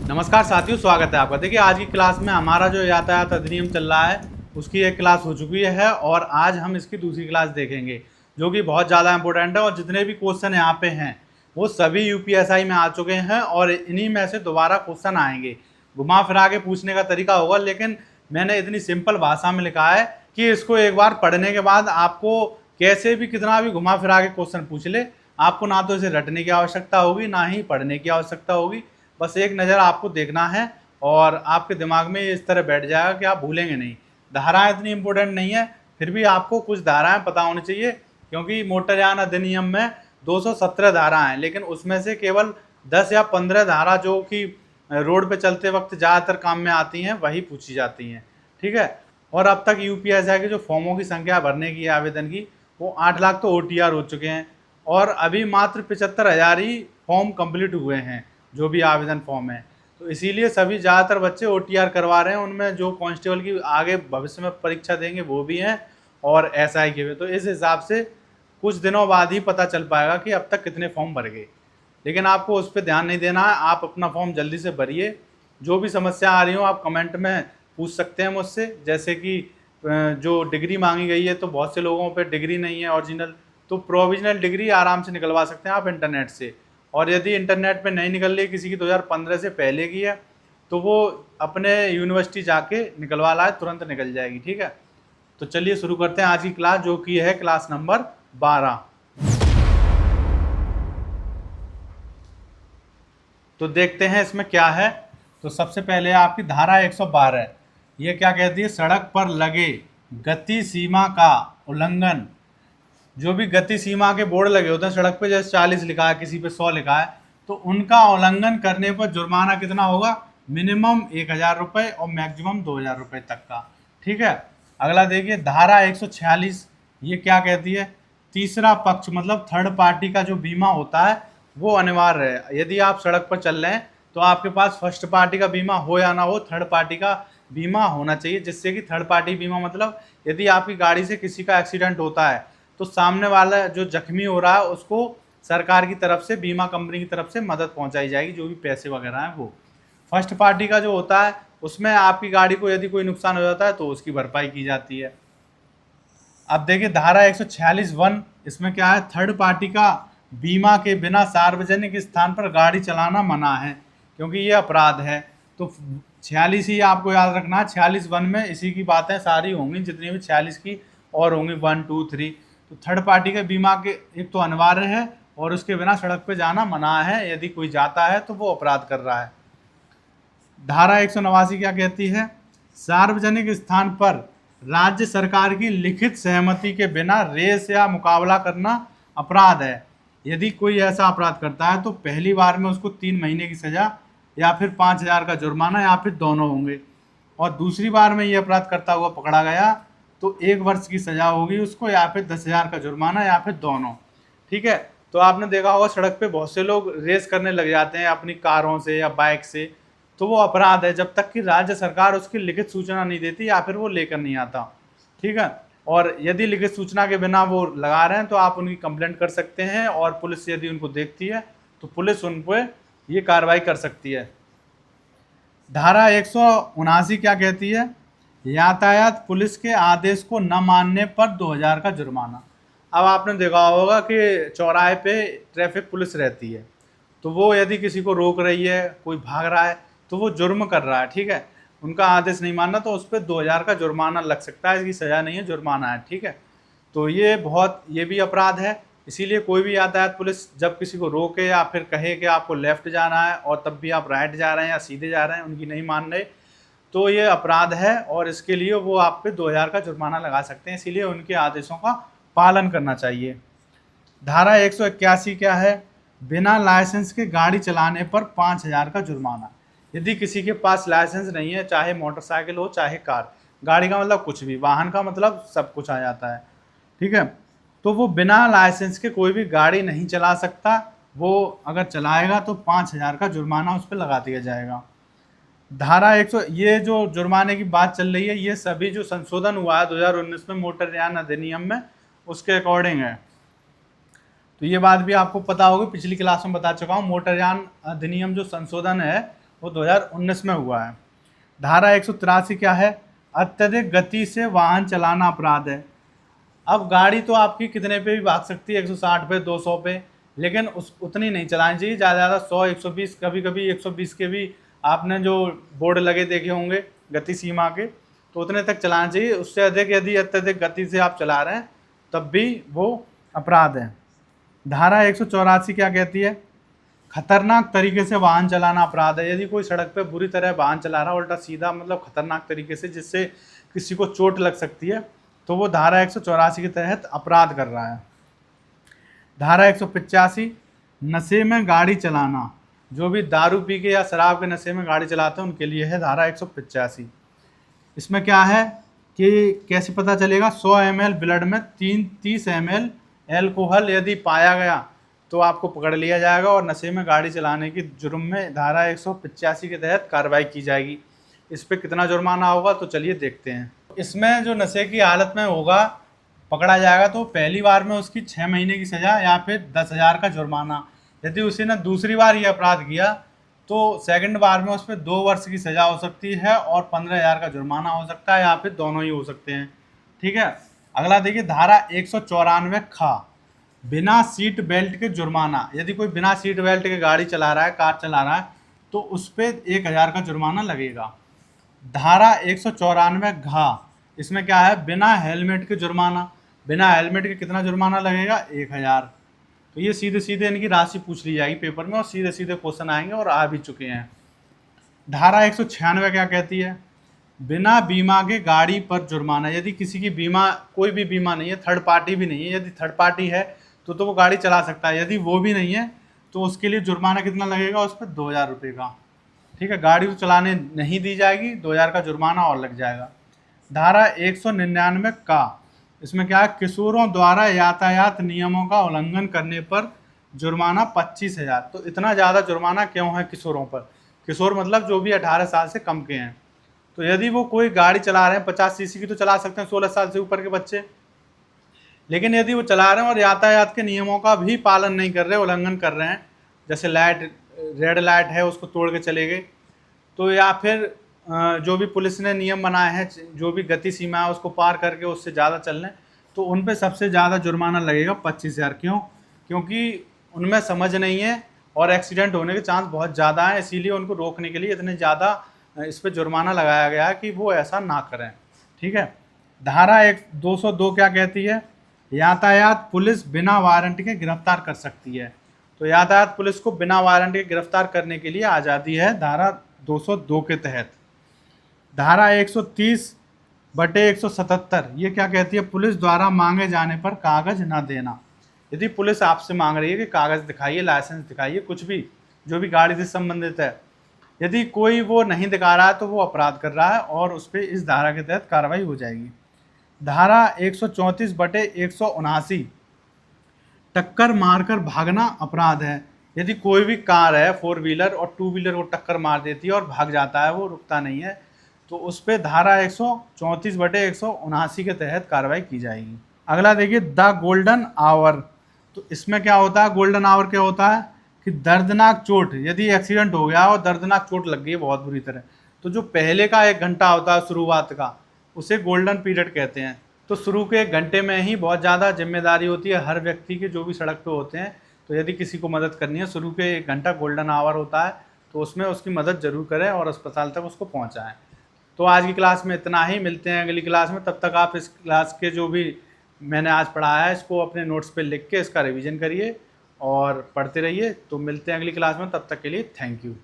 नमस्कार साथियों, स्वागत है आपका। देखिए, आज की क्लास में हमारा जो यातायात अधिनियम चल रहा है उसकी एक क्लास हो चुकी है और आज हम इसकी दूसरी क्लास देखेंगे जो कि बहुत ज़्यादा इंपॉर्टेंट है। और जितने भी क्वेश्चन यहाँ पे हैं वो सभी यूपीएसआई में आ चुके हैं और इन्हीं में से दोबारा क्वेश्चन आएंगे। घुमा फिरा के पूछने का तरीका होगा, लेकिन मैंने इतनी सिंपल भाषा में लिखा है कि इसको एक बार पढ़ने के बाद आपको कैसे भी कितना भी घुमा फिरा के क्वेश्चन पूछ ले, आपको ना तो इसे रटने की आवश्यकता होगी ना ही पढ़ने की आवश्यकता होगी। बस एक नज़र आपको देखना है और आपके दिमाग में इस तरह बैठ जाएगा कि आप भूलेंगे नहीं। धाराएं इतनी इम्पोर्टेंट नहीं है, फिर भी आपको कुछ धाराएं पता होनी चाहिए, क्योंकि मोटरयान अधिनियम में 217 धारा हैं, लेकिन उसमें से केवल 10 या 15 धारा जो कि रोड पे चलते वक्त ज़्यादातर काम में आती हैं वही पूछी जाती हैं। ठीक है। और अब तक यूपीएसआई के जो फॉर्मों की संख्या भरने की है आवेदन की, वो 8 लाख तो ओटीआर हो चुके हैं और अभी मात्र 75,000 ही फॉर्म कंप्लीट हुए हैं जो भी आवेदन फॉर्म है। तो इसीलिए सभी ज़्यादातर बच्चे ओटीआर करवा रहे हैं। उनमें जो कांस्टेबल की आगे भविष्य में परीक्षा देंगे वो भी हैं और एसआई के भी। तो इस हिसाब से कुछ दिनों बाद ही पता चल पाएगा कि अब तक कितने फॉर्म भर गए, लेकिन आपको उस पर ध्यान नहीं देना है। आप अपना फॉर्म जल्दी से भरिए। जो भी समस्या आ रही हो आप कमेंट में पूछ सकते हैं मुझसे। जैसे कि जो डिग्री मांगी गई है, तो बहुत से लोगों पे डिग्री नहीं है ओरिजिनल, तो प्रोविजनल डिग्री आराम से निकलवा सकते हैं आप इंटरनेट से। और यदि इंटरनेट पे नहीं निकल रही, किसी की 2015 से पहले की है, तो वो अपने यूनिवर्सिटी जाके निकलवा लाए, तुरंत निकल जाएगी। ठीक है। तो चलिए शुरू करते हैं आज की क्लास, जो कि है क्लास नंबर 12। तो देखते हैं इसमें क्या है। तो सबसे पहले आपकी धारा 112, ये क्या कहती है? सड़क पर लगे गति सीमा का उल्लंघन। जो भी गति सीमा के बोर्ड लगे होते हैं सड़क पे, जैसे 40 लिखा है, किसी पे 100 लिखा है, तो उनका उल्लंघन करने पर जुर्माना कितना होगा? मिनिमम 1,000 रुपये और मैक्सिमम 2,000 रुपये तक का। ठीक है। अगला देखिए धारा 146, ये क्या कहती है? तीसरा पक्ष मतलब थर्ड पार्टी का जो बीमा होता है वो अनिवार्य है। यदि आप सड़क पर चल रहे हैं तो आपके पास फर्स्ट पार्टी का बीमा हो या ना हो, थर्ड पार्टी का बीमा होना चाहिए। जिससे कि थर्ड पार्टी बीमा मतलब यदि आपकी गाड़ी से किसी का एक्सीडेंट होता है तो सामने वाला जो जख्मी हो रहा है उसको सरकार की तरफ से, बीमा कंपनी की तरफ से मदद पहुंचाई जाएगी, जो भी पैसे वगैरह हैं वो। फर्स्ट पार्टी का जो होता है उसमें आपकी गाड़ी को यदि कोई नुकसान हो जाता है तो उसकी भरपाई की जाती है। अब देखिए धारा 146(1), इसमें क्या है? थर्ड पार्टी का बीमा के बिना सार्वजनिक स्थान पर गाड़ी चलाना मना है, क्योंकि ये अपराध है। तो 46 ही आपको याद रखना है। 46(1) में इसी की बातें सारी होंगी, जितनी भी 46 की और होंगी 1, 2, 3। तो थर्ड पार्टी के बीमा के एक तो अनिवार्य है और उसके बिना सड़क पे जाना मना है। यदि कोई जाता है तो वो अपराध कर रहा है। धारा 189 क्या कहती है? सार्वजनिक स्थान पर राज्य सरकार की लिखित सहमति के बिना रेस या मुकाबला करना अपराध है। यदि कोई ऐसा अपराध करता है तो पहली बार में उसको 3 महीने की सजा या फिर 5,000 का जुर्माना या फिर दोनों होंगे। और दूसरी बार में ये अपराध करता हुआ पकड़ा गया तो 1 वर्ष की सजा होगी उसको, या फिर 10,000 का जुर्माना, या फिर दोनों। ठीक है। तो आपने देखा होगा सड़क पे बहुत से लोग रेस करने लग जाते हैं अपनी कारों से या बाइक से, तो वो अपराध है जब तक कि राज्य सरकार उसकी लिखित सूचना नहीं देती या फिर वो लेकर नहीं आता। ठीक है। और यदि लिखित सूचना के बिना वो लगा रहे हैं तो आप उनकी कंप्लेंट कर सकते हैं और पुलिस यदि उनको देखती है तो पुलिस उन पर ये कार्रवाई कर सकती है। धारा 179 क्या कहती है? यातायात पुलिस के आदेश को न मानने पर 2,000 का जुर्माना। अब आपने देखा होगा कि चौराहे पे ट्रैफिक पुलिस रहती है, तो वो यदि किसी को रोक रही है, कोई भाग रहा है, तो वो जुर्म कर रहा है। ठीक है। उनका आदेश नहीं मानना तो उस पर 2,000 का जुर्माना लग सकता है। इसकी सज़ा नहीं है, जुर्माना है। ठीक है। तो ये भी अपराध है। इसीलिए कोई भी यातायात पुलिस जब किसी को रोके या फिर कहे कि आपको लेफ्ट जाना है और तब भी आप राइट जा रहे हैं या सीधे जा रहे हैं, उनकी नहीं मान रहे, तो ये अपराध है और इसके लिए वो आप पे 2,000 का जुर्माना लगा सकते हैं। इसीलिए उनके आदेशों का पालन करना चाहिए। धारा 181 क्या है? बिना लाइसेंस के गाड़ी चलाने पर 5,000 का जुर्माना। यदि किसी के पास लाइसेंस नहीं है, चाहे मोटरसाइकिल हो चाहे कार, गाड़ी का मतलब कुछ भी, वाहन का मतलब सब कुछ आ जाता है। ठीक है। तो वो बिना लाइसेंस के कोई भी गाड़ी नहीं चला सकता। वो अगर चलाएगा तो 5,000 का जुर्माना उस पर लगा दिया जाएगा। धारा 100, ये जो जुर्माने की बात चल रही है ये सभी जो संशोधन हुआ है 2019 में मोटरयान अधिनियम में, उसके अकॉर्डिंग है। तो ये बात भी आपको पता होगी, पिछली क्लास में बता चुका हूँ। मोटरयान अधिनियम जो संशोधन है वो 2019 में हुआ है। धारा 183 क्या है? अत्यधिक गति से वाहन चलाना अपराध है। अब गाड़ी तो आपकी कितने पे भी भाग सकती है, 160 पे, 200 पे, लेकिन उस उतनी नहीं चलानी चाहिए। ज़्यादा ज़्यादा 100, 120, कभी कभी 120 के भी आपने जो बोर्ड लगे देखे होंगे गति सीमा के, तो उतने तक चलाना चाहिए। उससे अधिक यदि अत्यधिक गति से आप चला रहे हैं तब भी वो अपराध है। धारा 184 क्या कहती है? खतरनाक तरीके से वाहन चलाना अपराध है। यदि कोई सड़क पे बुरी तरह वाहन चला रहा है, उल्टा सीधा, मतलब खतरनाक तरीके से, जिससे किसी को चोट लग सकती है, तो वो धारा 184 के तहत अपराध कर रहा है। धारा 185 नशे में गाड़ी चलाना। जो भी दारू पी के या शराब के नशे में गाड़ी चलाते हैं उनके लिए है धारा 185। इसमें क्या है कि कैसे पता चलेगा? 100 ml ब्लड में 30 ml एल्कोहल यदि पाया गया तो आपको पकड़ लिया जाएगा और नशे में गाड़ी चलाने की जुर्म में धारा 185 के तहत कार्रवाई की जाएगी। इस पर कितना जुर्माना होगा तो चलिए देखते हैं। इसमें जो नशे की हालत में होगा, पकड़ा जाएगा, तो पहली बार में उसकी 6 महीने की सज़ा या फिर 10,000 का जुर्माना। यदि उसी ने दूसरी बार ये अपराध किया तो सेकंड बार में उस पर 2 वर्ष की सज़ा हो सकती है और 15,000 का जुर्माना हो सकता है, या फिर दोनों ही हो सकते हैं। ठीक है। अगला देखिए, धारा 194 खा, बिना सीट बेल्ट के जुर्माना। यदि कोई बिना सीट बेल्ट के गाड़ी चला रहा है, कार चला रहा है, तो उस पर 1,000 का जुर्माना लगेगा। धारा 194 घा, इसमें क्या है? बिना हेलमेट के जुर्माना। बिना हेलमेट के कितना जुर्माना लगेगा? 1,000। तो ये सीधे सीधे इनकी राशि पूछ ली जाएगी पेपर में और सीधे सीधे क्वेश्चन आएंगे और आ भी चुके हैं। धारा 196 क्या कहती है? बिना बीमा के गाड़ी पर जुर्माना। यदि किसी की बीमा, कोई भी बीमा नहीं है, थर्ड पार्टी भी नहीं है, यदि थर्ड पार्टी है तो वो गाड़ी चला सकता है। यदि वो भी नहीं है तो उसके लिए जुर्माना कितना लगेगा? उस पर 2,000 रुपये का। ठीक है, गाड़ी तो चलाने नहीं दी जाएगी, 2,000 का जुर्माना और लग जाएगा। धारा 199 का, इसमें क्या है? किशोरों द्वारा यातायात नियमों का उल्लंघन करने पर जुर्माना 25,000। तो इतना ज़्यादा जुर्माना क्यों है किशोरों पर? किशोर मतलब जो भी 18 साल से कम के हैं। तो यदि वो कोई गाड़ी चला रहे हैं, 50 सीसी की तो चला सकते हैं 16 साल से ऊपर के बच्चे, लेकिन यदि वो चला रहे हैं और यातायात के नियमों का भी पालन नहीं कर रहे, उल्लंघन कर रहे हैं, जैसे लाइट, रेड लाइट है उसको तोड़ के चले गए, तो या फिर जो भी पुलिस ने नियम बनाए हैं, जो भी गति सीमा है उसको पार करके उससे ज़्यादा चल रहे हैं, तो उन पे सबसे ज़्यादा जुर्माना लगेगा 25,000। क्यों? क्योंकि उनमें समझ नहीं है और एक्सीडेंट होने के चांस बहुत ज़्यादा हैं, इसीलिए उनको रोकने के लिए इतने ज़्यादा इस पर जुर्माना लगाया गया है कि वो ऐसा ना करें। ठीक है। धारा 202 क्या कहती है? यातायात पुलिस बिना वारंट के गिरफ्तार कर सकती है। तो यातायात पुलिस को बिना वारंट के गिरफ्तार करने के लिए आज़ादी है धारा 202 के तहत। धारा 130/177 ये क्या कहती है? पुलिस द्वारा मांगे जाने पर कागज न देना। यदि पुलिस आपसे मांग रही है कि कागज दिखाइए, लाइसेंस दिखाइए, कुछ भी जो भी गाड़ी से संबंधित है, यदि कोई वो नहीं दिखा रहा है तो वो अपराध कर रहा है और उस पर इस धारा के तहत कार्रवाई हो जाएगी। धारा 134/179 टक्कर मारकर भागना अपराध है। यदि कोई भी कार है, 4 व्हीलर और 2 व्हीलर को टक्कर मार देती है और भाग जाता है, वो रुकता नहीं है, तो उस पर धारा 134/179 के तहत कार्रवाई की जाएगी। अगला देखिए, द गोल्डन आवर। तो इसमें क्या होता है? गोल्डन आवर क्या होता है कि दर्दनाक चोट, यदि एक्सीडेंट हो गया और दर्दनाक चोट लग गई बहुत बुरी तरह, तो जो पहले का 1 घंटा होता है शुरुआत का, उसे गोल्डन पीरियड कहते हैं। तो शुरू के 1 घंटे में ही बहुत ज़्यादा जिम्मेदारी होती है हर व्यक्ति की, जो भी सड़क पे होते हैं। तो यदि किसी को मदद करनी है, शुरू के 1 घंटा गोल्डन आवर होता है, तो उसमें उसकी मदद ज़रूर करें और अस्पताल तक उसको पहुँचाएँ। तो आज की क्लास में इतना ही, मिलते हैं अगली क्लास में। तब तक आप इस क्लास के जो भी मैंने आज पढ़ाया है इसको अपने नोट्स पे लिख के इसका रिवीजन करिए और पढ़ते रहिए। तो मिलते हैं अगली क्लास में, तब तक के लिए थैंक यू।